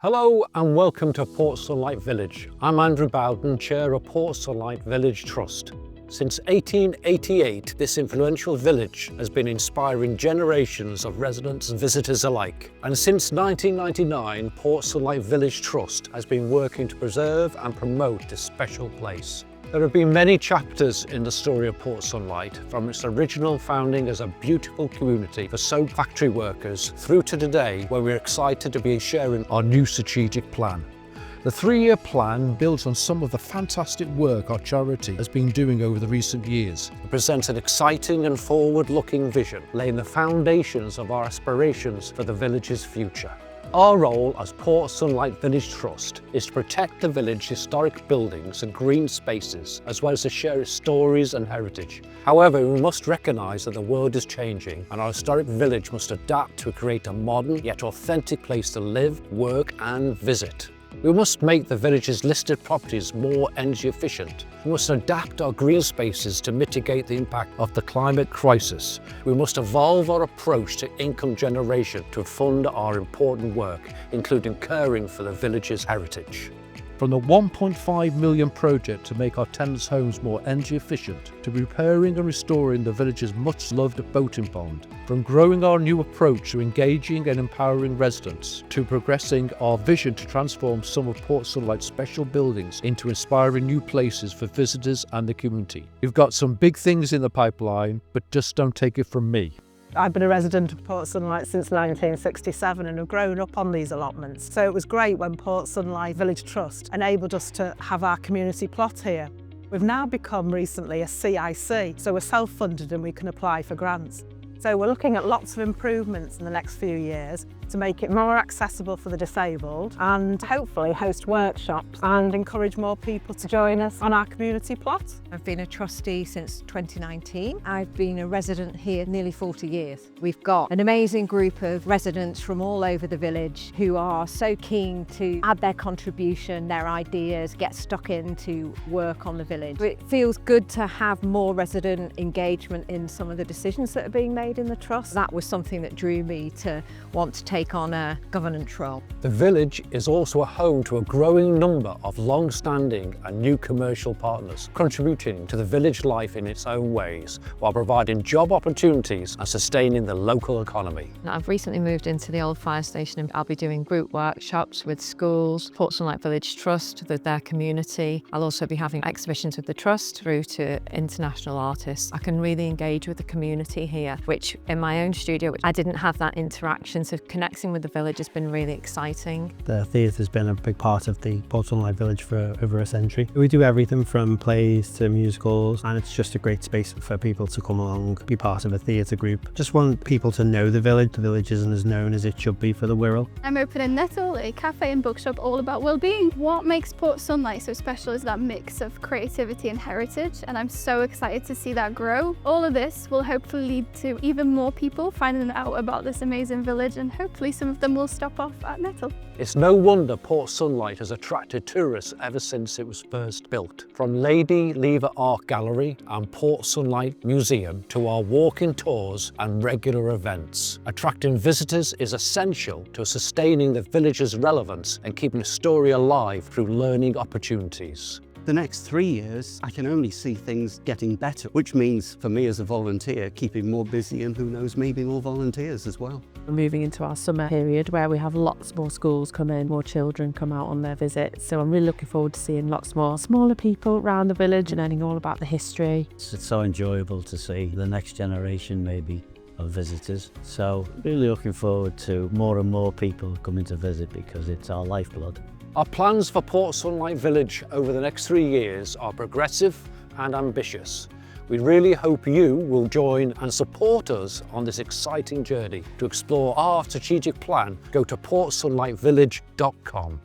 Hello and welcome to Port Sunlight Village. I'm Andrew Bowden, Chair of Port Sunlight Village Trust. Since 1888, this influential village has been inspiring generations of residents and visitors alike. And since 1999, Port Sunlight Village Trust has been working to preserve and promote this special place. There have been many chapters in the story of Port Sunlight, from its original founding as a beautiful community for soap factory workers through to today, where we're excited to be sharing our new strategic plan. The three-year plan builds on some of the fantastic work our charity has been doing over the recent years. It presents an exciting and forward-looking vision, laying the foundations of our aspirations for the village's future. Our role as Port Sunlight Village Trust is to protect the village's historic buildings and green spaces, as well as to share its stories and heritage. However, we must recognise that the world is changing and our historic village must adapt to create a modern yet authentic place to live, work and visit. We must make the village's listed properties more energy efficient. We must adapt our green spaces to mitigate the impact of the climate crisis. We must evolve our approach to income generation to fund our important work, including caring for the village's heritage. From the 1.5 million project to make our tenants' homes more energy efficient, to repairing and restoring the village's much loved boating pond, from growing our new approach to engaging and empowering residents, to progressing our vision to transform some of Port Sunlight's special buildings into inspiring new places for visitors and the community. We've got some big things in the pipeline, but just don't take it from me. I've been a resident of Port Sunlight since 1967 and have grown up on these allotments. So it was great when Port Sunlight Village Trust enabled us to have our community plot here. We've now become recently a CIC, so we're self-funded and we can apply for grants. So we're looking at lots of improvements in the next few years to make it more accessible for the disabled and hopefully host workshops and encourage more people to join us on our community plot. I've been a trustee since 2019. I've been a resident here nearly 40 years. We've got an amazing group of residents from all over the village who are so keen to add their contribution, their ideas, get stuck into work on the village. It feels good to have more resident engagement in some of the decisions that are being made in the trust. That was something that drew me to want to take on a governance role. The village is also a home to a growing number of long-standing and new commercial partners, contributing to the village life in its own ways, while providing job opportunities and sustaining the local economy. I've recently moved into the old fire station and I'll be doing group workshops with schools, Port Sunlight Village Trust with their community. I'll also be having exhibitions with the trust through to international artists. I can really engage with the community here, which in my own studio, I didn't have that interaction, so connecting with the village has been really exciting. The theatre has been a big part of the Port Sunlight Village for over a century. We do everything from plays to musicals, and it's just a great space for people to come along, be part of a theatre group. Just want people to know the village. The village isn't as known as it should be for the Wirral. I'm opening Nettle, a cafe and bookshop all about well-being. What makes Port Sunlight so special is that mix of creativity and heritage, and I'm so excited to see that grow. All of this will hopefully lead to even more people finding out about this amazing village, and hopefully some of them will stop off at Nettle. It's no wonder Port Sunlight has attracted tourists ever since it was first built. From Lady Lever Art Gallery and Port Sunlight Museum to our walking tours and regular events. Attracting visitors is essential to sustaining the village's relevance and keeping the story alive through learning opportunities. The next 3 years, I can only see things getting better, which means for me as a volunteer, keeping more busy and who knows, maybe more volunteers as well. We're moving into our summer period where we have lots more schools come in, more children come out on their visits. So I'm really looking forward to seeing lots more smaller people around the village and learning all about the history. It's so enjoyable to see the next generation maybe of visitors. So really looking forward to more and more people coming to visit because it's our lifeblood. Our plans for Port Sunlight Village over the next 3 years are progressive and ambitious. We really hope you will join and support us on this exciting journey. To explore our strategic plan, go to portsunlightvillage.com.